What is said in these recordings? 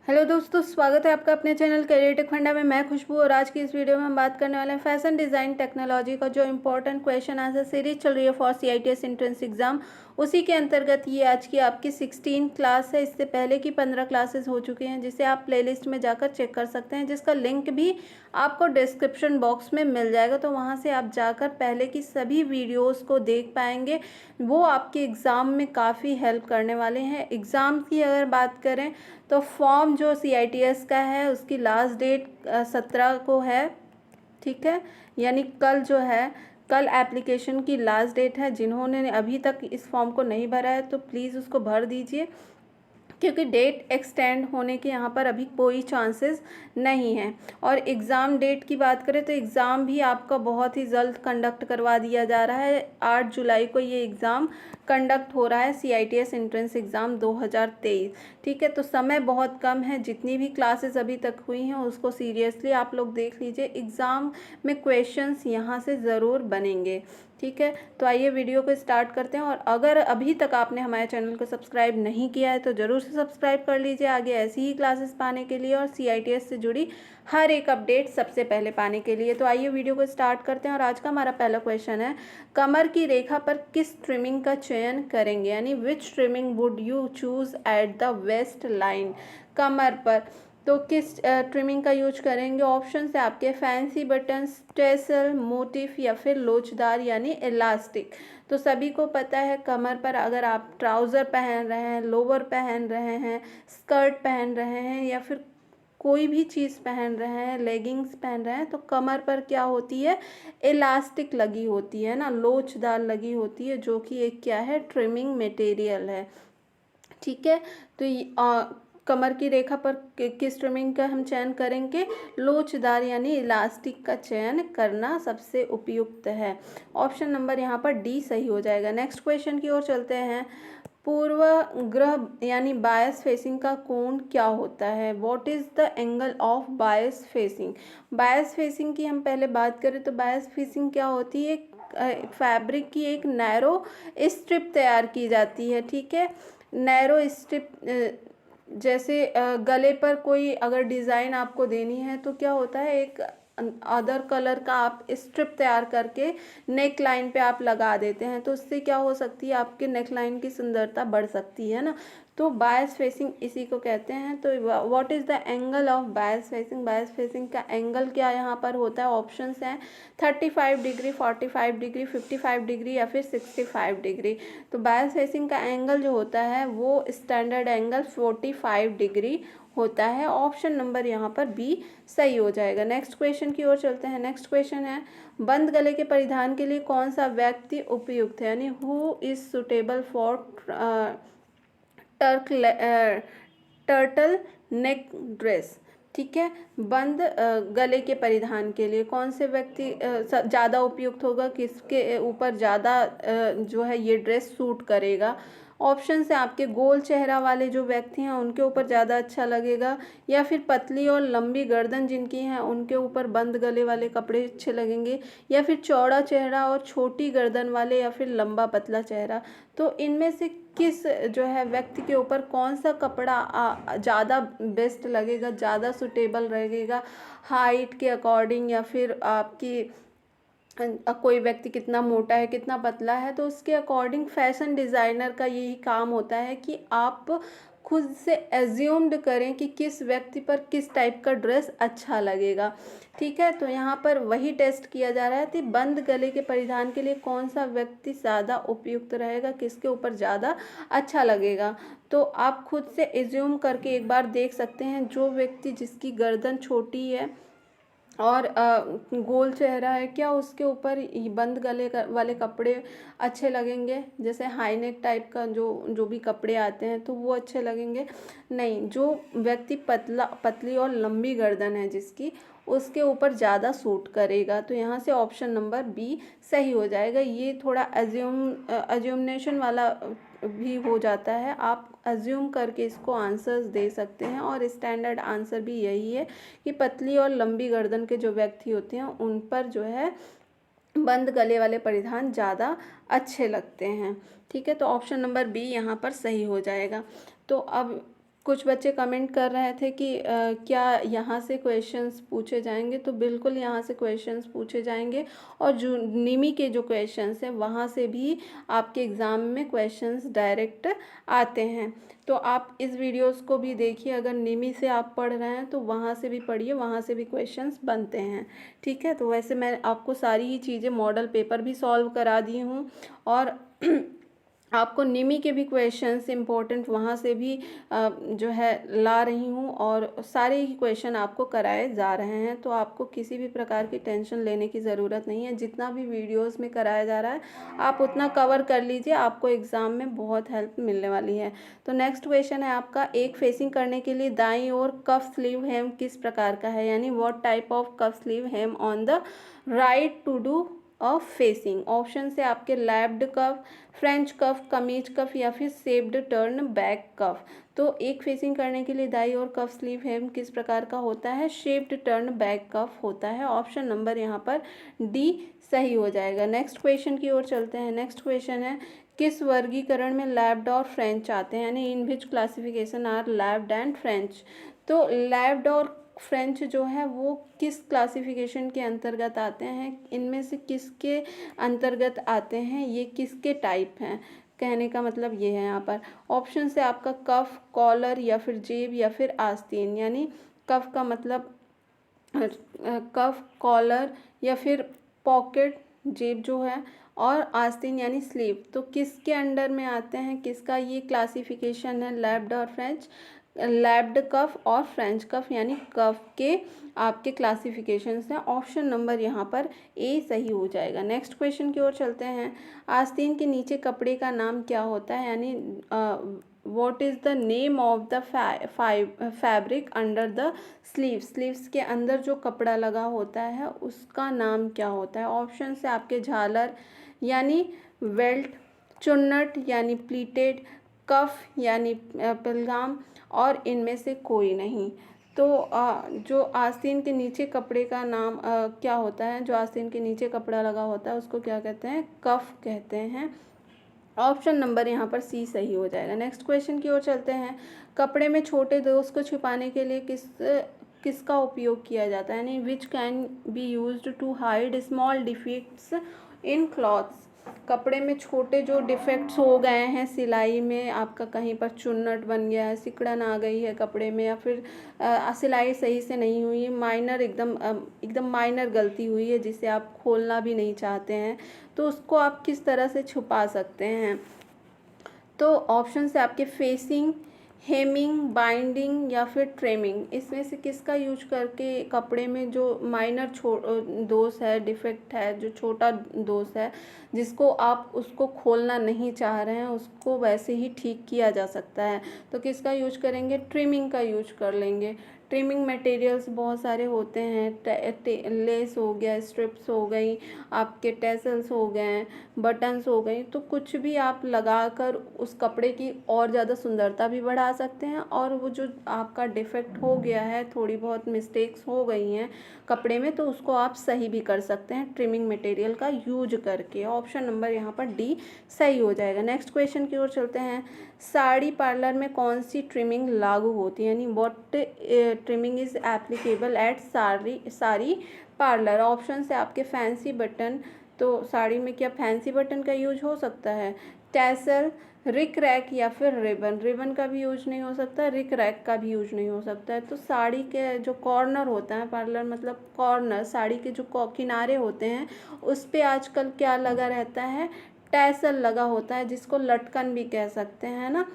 Hello दोस्तों, स्वागत है आपका अपने चैनल करियर टेक फंडा में। मैं खुशबू और आज की इस वीडियो में हम बात करने वाले हैं फैशन डिज़ाइन टेक्नोलॉजी का जो इंपॉर्टेंट क्वेश्चन आंसर सीरीज चल रही है फॉर CITS एंट्रेंस एग्जाम। उसी के अंतर्गत ये आज की आपकी 16 क्लास है। इससे पहले की 15 क्लासेस हो चुकी हैं जिसे आप प्लेलिस्ट में जाकर चेक कर सकते हैं, जिसका लिंक भी आपको डिस्क्रिप्शन बॉक्स में मिल जाएगा। तो वहाँ से आप जाकर पहले की सभी वीडियोज़ को देख पाएंगे। वो आपके एग्ज़ाम में काफ़ी हेल्प करने वाले हैं। एग्ज़ाम की अगर बात करें तो फॉर्म जो CITS का है उसकी लास्ट डेट 17 को है, ठीक है। यानी कल जो है, कल एप्लीकेशन की लास्ट डेट है। जिन्होंने अभी तक इस फॉर्म को नहीं भरा है तो प्लीज़ उसको भर दीजिए, क्योंकि डेट एक्सटेंड होने के यहाँ पर अभी कोई चांसेस नहीं है। और एग्ज़ाम डेट की बात करें तो एग्ज़ाम भी आपका बहुत ही जल्द कंडक्ट करवा दिया जा रहा है। 8 जुलाई को ये एग्ज़ाम कंडक्ट हो रहा है, CITS एंट्रेंस एग्ज़ाम 2023, ठीक है। तो समय बहुत कम है। जितनी भी क्लासेस अभी तक हुई हैं उसको सीरियसली आप लोग देख लीजिए। एग्ज़ाम में क्वेश्चंस यहाँ से ज़रूर बनेंगे, ठीक है। तो आइए वीडियो को स्टार्ट करते हैं। और अगर अभी तक आपने हमारे चैनल को सब्सक्राइब नहीं किया है तो ज़रूर से सब्सक्राइब कर लीजिए आगे ऐसी ही क्लासेस पाने के लिए और CITS से जुड़ी हर एक अपडेट सबसे पहले पाने के लिए। तो आइए वीडियो को स्टार्ट करते हैं। और आज का हमारा पहला क्वेश्चन है, कमर की रेखा पर किस ट्रिमिंग का चयन करेंगे, यानी which trimming would you choose at the waist line. कमर पर तो किस ट्रिमिंग का यूज करेंगे। ऑप्शन है आपके फैंसी बटन्स, टेसल, मोटिफ या फिर लोचदार यानी इलास्टिक। तो सभी को पता है कमर पर अगर आप ट्राउज़र पहन रहे हैं, लोअर पहन रहे हैं, स्कर्ट पहन रहे हैं या फिर कोई भी चीज़ पहन रहे हैं, लेगिंग्स पहन रहे हैं, तो कमर पर क्या होती है, इलास्टिक लगी होती है ना, लोचदार लगी होती है, जो कि एक क्या है, ट्रिमिंग मटेरियल है, ठीक है। तो कमर की रेखा पर किस ट्रिमिंग का हम चयन करेंगे, लोचदार यानी इलास्टिक का चयन करना सबसे उपयुक्त है। ऑप्शन नंबर यहाँ पर डी सही हो जाएगा। नेक्स्ट क्वेश्चन की ओर चलते हैं। पूर्व ग्रह यानी बायस फेसिंग का कोण क्या होता है। What is the angle of bias facing. Bias facing की हम पहले बात करें तो बायस फेसिंग क्या होती है, फैब्रिक की एक नैरो स्ट्रिप तैयार की जाती है, ठीक है। नैरो स्ट्रिप, जैसे गले पर कोई अगर डिज़ाइन आपको देनी है तो क्या होता है, एक अदर कलर का आप स्ट्रिप तैयार करके नेक लाइन पे आप लगा देते हैं, तो उससे क्या हो सकती है, आपके नेक लाइन की सुंदरता बढ़ सकती है ना। तो बायस फेसिंग इसी को कहते हैं। तो what is the angle of bias facing. Bias facing का एंगल क्या यहाँ पर होता है। ऑप्शंस हैं 35 डिग्री, 45 डिग्री, 55 डिग्री या फिर 65 डिग्री। तो बायस फेसिंग का एंगल जो होता है वो स्टैंडर्ड एंगल 45 डिग्री होता है। ऑप्शन नंबर यहाँ पर बी सही हो जाएगा। नेक्स्ट क्वेश्चन की ओर चलते हैं। नेक्स्ट क्वेश्चन है, बंद गले के परिधान के लिए कौन सा व्यक्ति उपयुक्त है, यानी who is suitable for turtle neck dress, ठीक है। बंद गले के परिधान के लिए कौन से व्यक्ति ज़्यादा उपयुक्त होगा, किसके ऊपर ज़्यादा जो है ये ड्रेस सूट करेगा। ऑप्शन से आपके गोल चेहरा वाले जो व्यक्ति हैं उनके ऊपर ज़्यादा अच्छा लगेगा, या फिर पतली और लंबी गर्दन जिनकी हैं उनके ऊपर बंद गले वाले कपड़े अच्छे लगेंगे, या फिर चौड़ा चेहरा और छोटी गर्दन वाले, या फिर लंबा पतला चेहरा। तो इनमें से किस जो है व्यक्ति के ऊपर कौन सा कपड़ा ज़्यादा बेस्ट लगेगा, ज़्यादा सुटेबल लगेगा हाइट के अकॉर्डिंग, या फिर आपकी कोई व्यक्ति कितना मोटा है कितना पतला है, तो उसके अकॉर्डिंग फैशन डिज़ाइनर का यही काम होता है कि आप खुद से एज्यूम्ड करें कि किस व्यक्ति पर किस टाइप का ड्रेस अच्छा लगेगा, ठीक है। तो यहाँ पर वही टेस्ट किया जा रहा है कि बंद गले के परिधान के लिए कौन सा व्यक्ति ज़्यादा उपयुक्त रहेगा, किसके ऊपर ज़्यादा अच्छा लगेगा। तो आप खुद से एज्यूम करके एक बार देख सकते हैं, जो व्यक्ति जिसकी गर्दन छोटी है और गोल चेहरा है, क्या उसके ऊपर बंद गले वाले कपड़े अच्छे लगेंगे, जैसे हाई नेक टाइप का जो भी कपड़े आते हैं तो वो अच्छे लगेंगे। नहीं, जो व्यक्ति पतली और लंबी गर्दन है जिसकी, उसके ऊपर ज़्यादा सूट करेगा। तो यहाँ से ऑप्शन नंबर बी सही हो जाएगा। ये थोड़ा अज्यूमनेशन वाला भी हो जाता है, आप अज्यूम करके इसको आंसर्स दे सकते हैं। और स्टैंडर्ड आंसर भी यही है कि पतली और लंबी गर्दन के जो व्यक्ति होते हैं उन पर जो है बंद गले वाले परिधान ज़्यादा अच्छे लगते हैं, ठीक है। तो ऑप्शन नंबर बी यहाँ पर सही हो जाएगा। तो अब कुछ बच्चे कमेंट कर रहे थे कि क्या यहाँ से क्वेश्चंस पूछे जाएंगे, तो बिल्कुल यहाँ से क्वेश्चंस पूछे जाएंगे। और जो निमी के जो क्वेश्चंस हैं वहाँ से भी आपके एग्ज़ाम में क्वेश्चंस डायरेक्ट आते हैं। तो आप इस वीडियोस को भी देखिए, अगर निमी से आप पढ़ रहे हैं तो वहाँ से भी पढ़िए, वहाँ से भी क्वेश्चंस बनते हैं। ठीक है, तो वैसे मैं आपको सारी ही चीज़ें मॉडल पेपर भी सॉल्व करा दी हूँ, और आपको निमी के भी क्वेश्चंस इम्पोर्टेंट वहाँ से भी जो है ला रही हूँ, और सारे ही क्वेश्चन आपको कराए जा रहे हैं। तो आपको किसी भी प्रकार की टेंशन लेने की ज़रूरत नहीं है। जितना भी वीडियोस में कराया जा रहा है आप उतना कवर कर लीजिए, आपको एग्ज़ाम में बहुत हेल्प मिलने वाली है। तो नेक्स्ट क्वेश्चन है आपका, एक फेसिंग करने के लिए दाईं ओर कफ स्लीव हेम किस प्रकार का है, यानी what type of cuff sleeve hem on the right to do of facing. Option से आपके लैप्ड कफ, फ्रेंच कफ, कमीज कफ या फिर शेप्ड टर्न बैक कफ। तो एक फेसिंग करने के लिए दाई और कफ स्लीव हेम किस प्रकार का होता है, शेप्ड टर्न बैक कफ होता है। ऑप्शन नंबर यहाँ पर डी सही हो जाएगा। नेक्स्ट क्वेश्चन की ओर चलते हैं। नेक्स्ट क्वेश्चन है, किस वर्गीकरण में लैप्ड और फ्रेंच आते हैं, यानी in which classification are lapped and French. तो लैप्ड और फ्रेंच जो है वो किस क्लासिफिकेशन के अंतर्गत आते हैं, इनमें से किसके अंतर्गत आते हैं, ये किसके टाइप हैं, कहने का मतलब ये है यहाँ पर। ऑप्शन से आपका कफ, कॉलर या फिर जेब या फिर आस्तीन, यानी कफ का मतलब कफ, कॉलर या फिर पॉकेट, जेब जो है, और आस्तीन यानी स्लीव। तो किसके अंडर में आते हैं, किसका ये क्लासिफिकेशन है, लैप्ड और फ्रेंच। लैप्ड कफ और फ्रेंच कफ यानी कफ के आपके क्लासिफिकेशन हैं। ऑप्शन नंबर यहाँ पर ए सही हो जाएगा। नेक्स्ट क्वेश्चन की ओर चलते हैं। आस्तीन के नीचे कपड़े का नाम क्या होता है, यानी what is the name of the fabric under the sleeve. Sleeves के अंदर जो कपड़ा लगा होता है उसका नाम क्या होता है। ऑप्शन से आपके झालर यानी बेल्ट, चुन्नट यानी प्लीटेड, कफ यानी पलगाम, और इनमें से कोई नहीं। तो जो आस्तीन के नीचे कपड़े का नाम क्या होता है, जो आस्तीन के नीचे कपड़ा लगा होता है उसको क्या कहते हैं, कफ कहते हैं। ऑप्शन नंबर यहाँ पर सी सही हो जाएगा। नेक्स्ट क्वेश्चन की ओर चलते हैं। कपड़े में छोटे दोष को छिपाने के लिए किसका उपयोग किया जाता है, यानी which can be used to hide small defects in clothes. कपड़े में छोटे जो डिफेक्ट्स हो गए हैं, सिलाई में आपका कहीं पर चुन्नट बन गया है, सिकुड़न आ गई है कपड़े में, या फिर सिलाई सही से नहीं हुई है, माइनर एकदम माइनर गलती हुई है जिसे आप खोलना भी नहीं चाहते हैं, तो उसको आप किस तरह से छुपा सकते हैं। तो ऑप्शन से आपके फेसिंग, हेमिंग, बाइंडिंग या फिर ट्रिमिंग, इसमें से किसका यूज करके कपड़े में जो माइनर दोष है, डिफेक्ट है, जो छोटा दोष है जिसको आप उसको खोलना नहीं चाह रहे हैं, उसको वैसे ही ठीक किया जा सकता है। तो किसका यूज करेंगे, ट्रिमिंग का यूज कर लेंगे। ट्रिमिंग मटेरियल्स बहुत सारे होते हैं, लेस हो गया, स्ट्रिप्स हो गई, आपके टेसल्स हो गए, बटन्स हो गई, तो कुछ भी आप लगाकर उस कपड़े की और ज़्यादा सुंदरता भी बढ़ा सकते हैं, और वो जो आपका डिफेक्ट हो गया है, थोड़ी बहुत मिस्टेक्स हो गई हैं कपड़े में, तो उसको आप सही भी कर सकते हैं ट्रिमिंग मटेरियल का यूज करके। ऑप्शन नंबर यहाँ पर डी सही हो जाएगा। नेक्स्ट क्वेश्चन की ओर चलते हैं। साड़ी पार्लर में कौन सी ट्रिमिंग लागू होती है, यानी what trimming is applicable at sari parlour. Option से आपके फैंसी बटन, तो साड़ी में क्या फैंसी बटन का यूज हो सकता है, टैसल, रिक रैक या फिर रिबन। रिबन का भी यूज नहीं हो सकता, रिक रैक का भी यूज नहीं हो सकता है। तो साड़ी के जो कॉर्नर होता है, पार्लर मतलब कॉर्नर, साड़ी के जो किनारे होते हैं उस पे आजकल क्या लगा रहता है, टैसल लगा होता है, जिसको लटकन भी कह सकते हैं ना,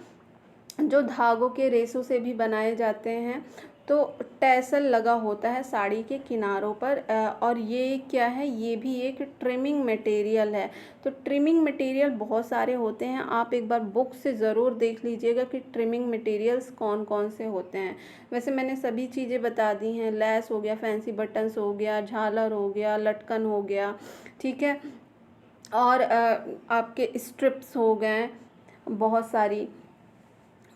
जो धागों के रेशों से भी बनाए जाते हैं। तो टैसल लगा होता है साड़ी के किनारों पर, और ये क्या है, ये भी एक ट्रिमिंग मटेरियल है। तो ट्रिमिंग मटेरियल बहुत सारे होते हैं, आप एक बार बुक से ज़रूर देख लीजिएगा कि ट्रिमिंग मटेरियल्स कौन कौन से होते हैं। वैसे मैंने सभी चीज़ें बता दी हैं, लेस हो गया, फैंसी बटन्स हो गया, झालर हो गया, लटकन हो गया, ठीक है, और आपके स्ट्रिप्स हो गए बहुत सारी,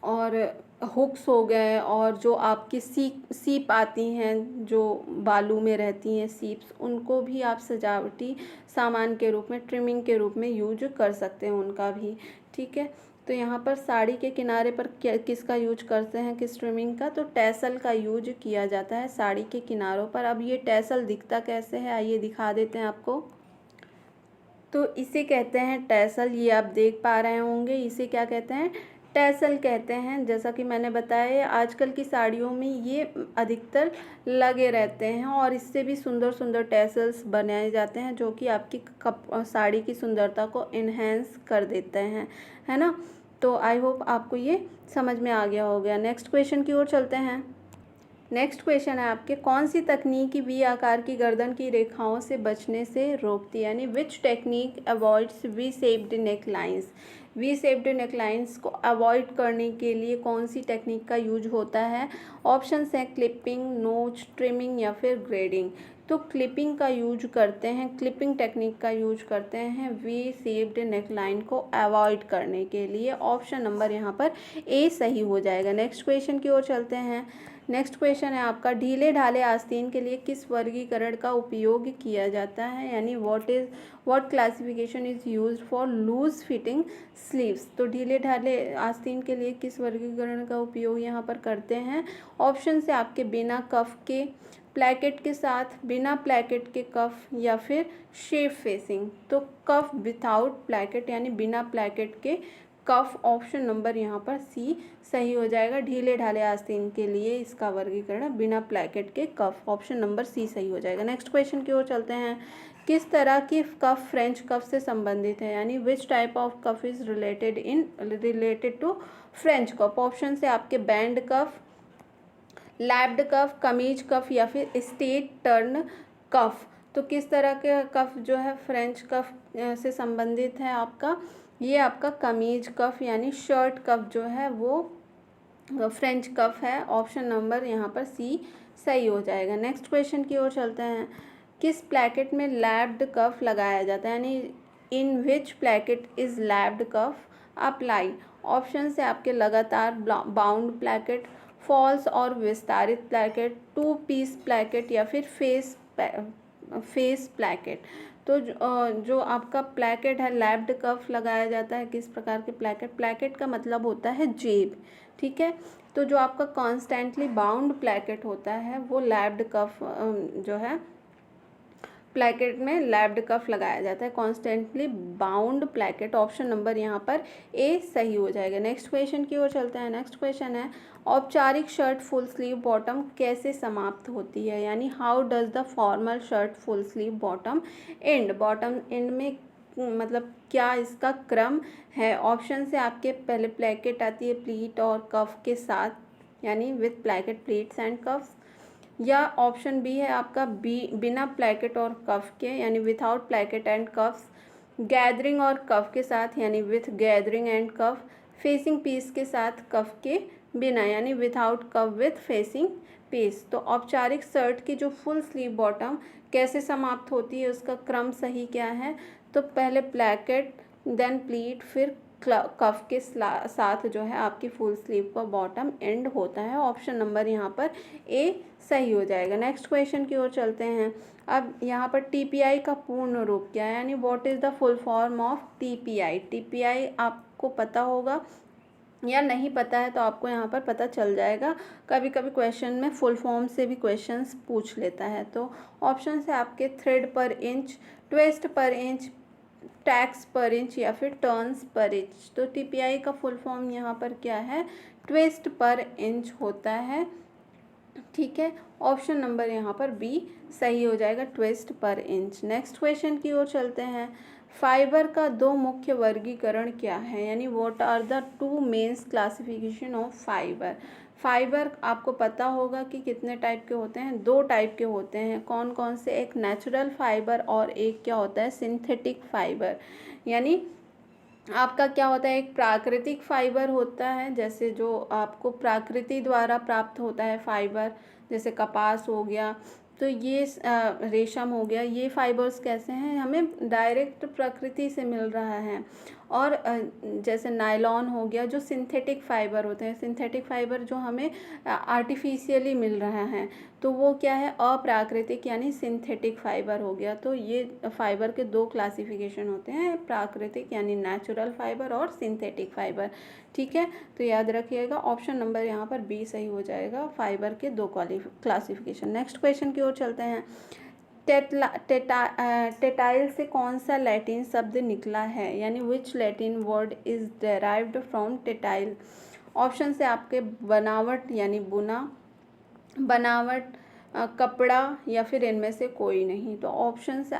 और हुक्स हो गए, और जो आपकी सीप आती हैं जो बालू में रहती हैं सीप्स, उनको भी आप सजावटी सामान के रूप में, ट्रिमिंग के रूप में यूज कर सकते हैं उनका भी, ठीक है। तो यहाँ पर साड़ी के किनारे पर किसका यूज करते हैं, किस ट्रिमिंग का, तो टैसल का यूज किया जाता है साड़ी के किनारों पर। अब ये टैसल दिखता कैसे है, आइए दिखा देते हैं आपको। तो इसे कहते हैं टैसल, ये आप देख पा रहे होंगे, इसे क्या कहते हैं, टैसल कहते हैं। जैसा कि मैंने बताया आजकल की साड़ियों में ये अधिकतर लगे रहते हैं और इससे भी सुंदर सुंदर टैसल्स बनाए जाते हैं जो कि आपकी साड़ी की सुंदरता को इन्हेंस कर देते हैं, है ना। तो आई होप आपको ये समझ में आ गया होगा। नेक्स्ट क्वेश्चन की ओर चलते हैं। नेक्स्ट क्वेश्चन है आपके, कौन सी तकनीक वी आकार की गर्दन की रेखाओं से बचने से रोकती है, यानी which technique avoids V shaped neck lines. V shaped neck lines को अवॉइड करने के लिए कौन सी टेक्निक का यूज होता है। ऑप्शंस हैं क्लिपिंग, नोच, ट्रिमिंग या फिर ग्रेडिंग। तो क्लिपिंग का यूज करते हैं, क्लिपिंग टेक्निक का यूज करते हैं वी शेप्ड नेक लाइन को अवॉइड करने के लिए। ऑप्शन नंबर यहाँ पर ए सही हो जाएगा। नेक्स्ट क्वेश्चन की ओर चलते हैं। नेक्स्ट क्वेश्चन है आपका, ढीले ढाले आस्तीन के लिए किस वर्गीकरण का उपयोग किया जाता है, यानी what classification is used for loose fitting sleeves. तो ढीले ढाले आस्तीन के लिए किस वर्गीकरण का उपयोग यहाँ पर करते हैं। ऑप्शन से आपके बिना कफ के, प्लैकेट के साथ, बिना प्लैकेट के कफ या फिर शेप फेसिंग। तो कफ विथआउट प्लैकेट यानी बिना प्लैकेट के कफ। ऑप्शन नंबर यहाँ पर सी सही हो जाएगा। ढीले ढाले आस्तीन के लिए इसका वर्गीकरण बिना प्लैकेट के कफ, ऑप्शन नंबर सी सही हो जाएगा। नेक्स्ट क्वेश्चन की ओर चलते हैं। किस तरह की कफ फ्रेंच कफ से संबंधित है, यानी which type of cuff is related to French cuff. Option से आपके बैंड कफ, लैप्ड कफ, कमीज कफ या फिर स्टेट टर्न कफ। तो किस तरह के कफ जो है फ्रेंच कफ से संबंधित है आपका, ये आपका कमीज कफ यानी शर्ट कफ जो है वो फ्रेंच कफ है। ऑप्शन नंबर यहाँ पर सी सही हो जाएगा। नेक्स्ट क्वेश्चन की ओर चलते हैं। किस प्लैकेट में लैप्ड कफ लगाया जाता है, यानी in which placket is lapped cuff apply. Option से आपके लगातार बाउंड प्लैकेट, फॉल्स और विस्तारित प्लैकेट, टू पीस प्लैकेट या फिर फेस प्लैकेट। तो जो आपका प्लैकेट है, लैप्ड कफ लगाया जाता है किस प्रकार के प्लैकेट, प्लैकेट का मतलब होता है जेब, ठीक है। तो जो आपका कॉन्स्टेंटली बाउंड प्लैकेट होता है वो लैप्ड कफ जो है प्लैकेट में लैप्ड कफ लगाया जाता है, constantly bound placket. Option number यहाँ पर ए सही हो जाएगा। नेक्स्ट क्वेश्चन की ओर चलते हैं। नेक्स्ट क्वेश्चन है, औपचारिक शर्ट फुल स्लीव बॉटम कैसे समाप्त होती है, यानी how does the formal shirt full sleeve bottom and. Bottom and में मतलब क्या इसका क्रम है। ऑप्शन से आपके पहले प्लैकेट आती है प्लीट और कफ के साथ, यानी with placket, pleats and cuffs, या ऑप्शन बी है आपका बिना प्लैकेट और कफ के, यानी without placket and cuffs, gathering और कफ के साथ यानी with gathering and cuff, facing piece के साथ कफ के बिना यानी without cuff with facing piece. तो औपचारिक शर्ट की जो फुल स्लीव बॉटम कैसे समाप्त होती है, उसका क्रम सही क्या है, तो पहले प्लैकेट देन प्लीट फिर कफ के साथ जो है आपकी फुल स्लीव का बॉटम एंड होता है। ऑप्शन नंबर यहाँ पर ए सही हो जाएगा। नेक्स्ट क्वेश्चन की ओर चलते हैं। अब यहाँ पर टीपीआई का पूर्ण रूप क्या है, यानी what is the full form of TPI. TPI आपको पता होगा या नहीं पता है तो आपको यहाँ पर पता चल जाएगा। कभी कभी क्वेश्चन में फुल फॉर्म से भी क्वेश्चंस पूछ लेता है। तो ऑप्शन है आपके थ्रेड पर इंच, ट्विस्ट पर इंच, टैक्स पर इंच या फिर टर्न्स पर इंच। तो टीपीआई का फुल फॉर्म यहाँ पर क्या है, ट्विस्ट पर इंच होता है, ठीक है। ऑप्शन नंबर यहाँ पर बी सही हो जाएगा, ट्विस्ट पर इंच। नेक्स्ट क्वेश्चन की ओर चलते हैं। फाइबर का दो मुख्य वर्गीकरण क्या है, यानी what are the two men's classification of fibre. Fibre आपको पता होगा कि कितने टाइप के होते हैं, दो टाइप के होते हैं। कौन कौन से, एक नेचुरल फाइबर और एक क्या होता है सिंथेटिक फाइबर। यानी आपका क्या होता है, एक प्राकृतिक फाइबर होता है, जैसे जो आपको प्रकृति द्वारा प्राप्त होता है फाइबर, जैसे कपास हो गया, तो ये रेशम हो गया, ये फाइबर्स कैसे हैं, हमें डायरेक्ट प्रकृति से मिल रहा है। और जैसे नायलॉन हो गया, जो सिंथेटिक फाइबर होते हैं, सिंथेटिक फाइबर जो हमें आर्टिफिशियली मिल रहा है, तो वो क्या है, अप्राकृतिक यानी सिंथेटिक फाइबर हो गया। तो ये फाइबर के दो क्लासिफिकेशन होते हैं, प्राकृतिक यानी नेचुरल फाइबर और सिंथेटिक फाइबर। ठीक है, तो याद रखिएगा ऑप्शन नंबर यहाँ पर बी सही हो जाएगा, फाइबर के दो क्लासिफिकेशन। नेक्स्ट क्वेश्चन की ओर चलते हैं। टेटाइल से कौन सा लैटिन शब्द निकला है, यानी which Latin word is derived from टेटाइल। ऑप्शन से आपके बनावट यानी बुना, बनावट, कपड़ा, या फिर इनमें से कोई नहीं। तो ऑप्शन से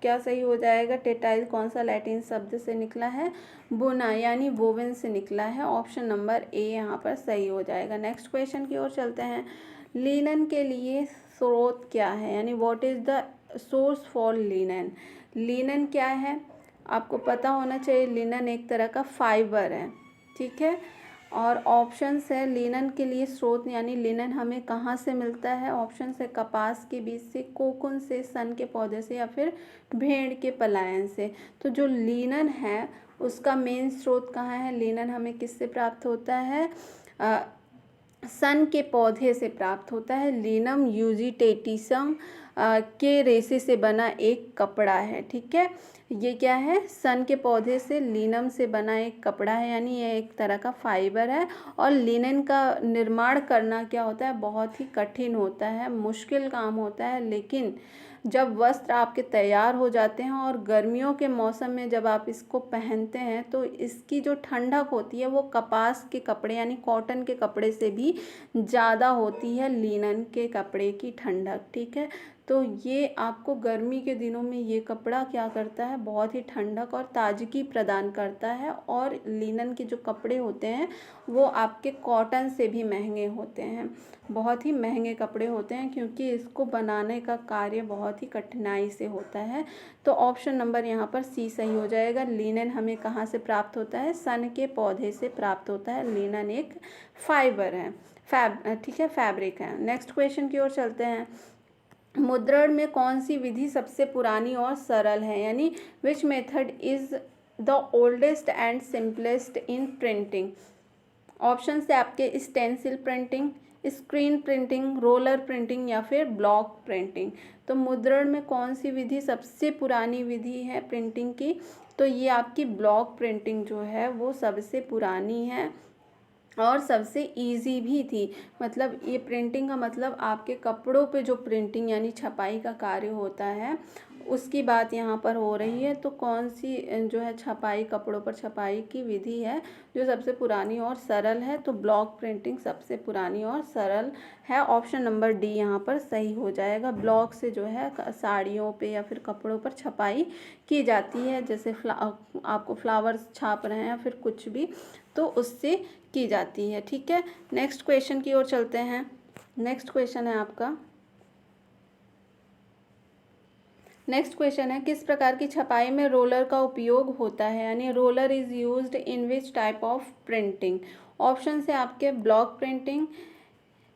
क्या सही हो जाएगा, टेटाइल कौन सा लैटिन शब्द से निकला है, बुना यानी वोवन से निकला है। ऑप्शन नंबर ए यहाँ पर सही हो जाएगा। नेक्स्ट क्वेश्चन की ओर चलते हैं। लिनन के लिए स्रोत क्या है, यानी what is the source for linen. Linen क्या है आपको पता होना चाहिए, लिनन एक तरह का फाइबर है। ठीक है, और ऑप्शन है लिनन के लिए स्रोत, यानी लिनन हमें कहाँ से मिलता है। ऑप्शन है कपास के बीज से, कोकून से, सन के पौधे से, या फिर भेड़ के पलायन से। तो जो लिनन है उसका मेन स्रोत कहाँ है, लिनन हमें किससे प्राप्त होता है, सन के पौधे से प्राप्त होता है। लिनम यूजिटेटिसम के रेशे से बना एक कपड़ा है। ठीक है, ये क्या है, सन के पौधे से लिनम से बना एक कपड़ा है, यानी ये एक तरह का फाइबर है। और लिनन का निर्माण करना क्या होता है, बहुत ही कठिन होता है, मुश्किल काम होता है। लेकिन जब वस्त्र आपके तैयार हो जाते हैं और गर्मियों के मौसम में जब आप इसको पहनते हैं तो इसकी जो ठंडक होती है वो कपास के कपड़े यानी कॉटन के कपड़े से भी ज़्यादा होती है, लिनन के कपड़े की ठंडक। ठीक है, तो ये आपको गर्मी के दिनों में ये कपड़ा क्या करता है, बहुत ही ठंडक और ताजगी प्रदान करता है। और लिनन के जो कपड़े होते हैं वो आपके कॉटन से भी महंगे होते हैं, बहुत ही महंगे कपड़े होते हैं, क्योंकि इसको बनाने का कार्य बहुत ही कठिनाई से होता है। तो ऑप्शन नंबर यहाँ पर सी सही हो जाएगा। लिनन हमें कहाँ से प्राप्त होता है, सन के पौधे से प्राप्त होता है। लिनन एक फाइबर है, ठीक है, फैब्रिक है। नेक्स्ट क्वेश्चन की ओर चलते हैं। मुद्रण में कौन सी विधि सबसे पुरानी और सरल है, यानी which method is the oldest and simplest in printing. Option से आपके stencil printing, screen printing, roller printing, या फिर ब्लॉक प्रिंटिंग। तो मुद्रण में कौन सी विधि सबसे पुरानी विधि है प्रिंटिंग की, तो ये आपकी ब्लॉक प्रिंटिंग जो है वो सबसे पुरानी है और सबसे इजी भी थी। मतलब ये प्रिंटिंग का मतलब आपके कपड़ों पे जो प्रिंटिंग यानी छपाई का कार्य होता है उसकी बात यहाँ पर हो रही है। तो कौन सी जो है छपाई, कपड़ों पर छपाई की विधि है जो सबसे पुरानी और सरल है, तो ब्लॉक प्रिंटिंग सबसे पुरानी और सरल है। ऑप्शन नंबर डी यहाँ पर सही हो जाएगा। ब्लॉक से जो है साड़ियों पे या फिर कपड़ों पर छपाई की जाती है, जैसे आपको फ्लावर्स छाप रहे हैं या फिर कुछ भी, तो उससे की जाती है। ठीक है, नेक्स्ट क्वेश्चन की ओर चलते हैं। नेक्स्ट क्वेश्चन है आपका, नेक्स्ट क्वेश्चन है किस प्रकार की छपाई में रोलर का उपयोग होता है, यानी roller is used in which type of printing. Option से आपके block printing,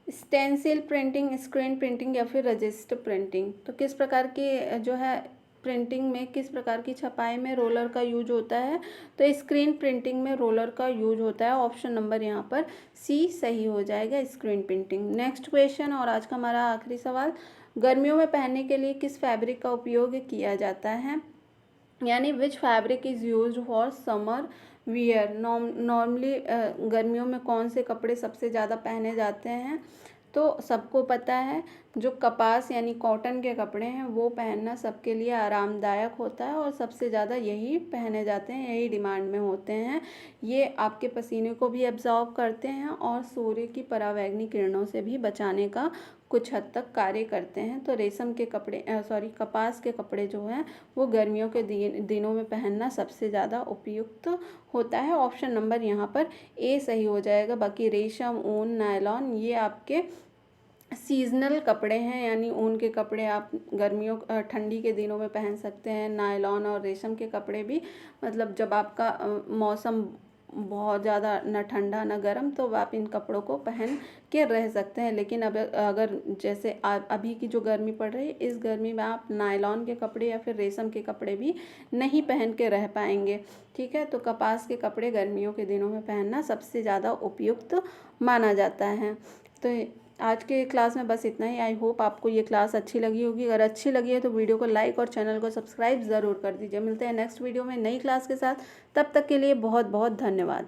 stencil printing, screen printing, या फिर रजिस्टर प्रिंटिंग। तो किस प्रकार की जो है प्रिंटिंग में, किस प्रकार की छपाई में रोलर का यूज होता है, तो स्क्रीन प्रिंटिंग में रोलर का यूज होता है। ऑप्शन नंबर यहाँ पर सी सही हो जाएगा, स्क्रीन प्रिंटिंग। नेक्स्ट क्वेश्चन और आज का हमारा आखिरी सवाल, गर्मियों में पहनने के लिए किस फैब्रिक का उपयोग किया जाता है, यानी which fabric is used for summer wear. Normally गर्मियों में कौन से कपड़े सबसे ज़्यादा पहने जाते हैं, तो सबको पता है जो कपास यानी कॉटन के कपड़े हैं वो पहनना सबके लिए आरामदायक होता है और सबसे ज़्यादा यही पहने जाते हैं, यही डिमांड में होते हैं। ये आपके पसीने को भी एब्जॉर्ब करते हैं और सूर्य की परावैंगनी किरणों से भी बचाने का कुछ हद तक कार्य करते हैं। तो रेशम के कपड़े कपास के कपड़े जो हैं वो गर्मियों के दिनों में पहनना सबसे ज़्यादा उपयुक्त होता है। ऑप्शन नंबर यहाँ पर ए सही हो जाएगा। बाकी रेशम, ऊन, नायलॉन ये आपके सीजनल कपड़े हैं, यानी ऊन के कपड़े आप गर्मियों ठंडी के दिनों में पहन सकते हैं। नायलॉन और रेशम के कपड़े भी मतलब जब आपका मौसम बहुत ज़्यादा न ठंडा न गर्म, तो आप इन कपड़ों को पहन के रह सकते हैं। लेकिन अब अगर जैसे अभी की जो गर्मी पड़ रही है, इस गर्मी में आप नायलॉन के कपड़े या फिर रेशम के कपड़े भी नहीं पहन के रह पाएंगे। ठीक है, तो कपास के कपड़े गर्मियों के दिनों में पहनना सबसे ज़्यादा उपयुक्त माना जाता है। तो आज के क्लास में बस इतना ही। आई होप आपको ये क्लास अच्छी लगी होगी। अगर अच्छी लगी है तो वीडियो को लाइक और चैनल को सब्सक्राइब ज़रूर कर दीजिए। मिलते हैं नेक्स्ट वीडियो में नई क्लास के साथ। तब तक के लिए बहुत बहुत धन्यवाद।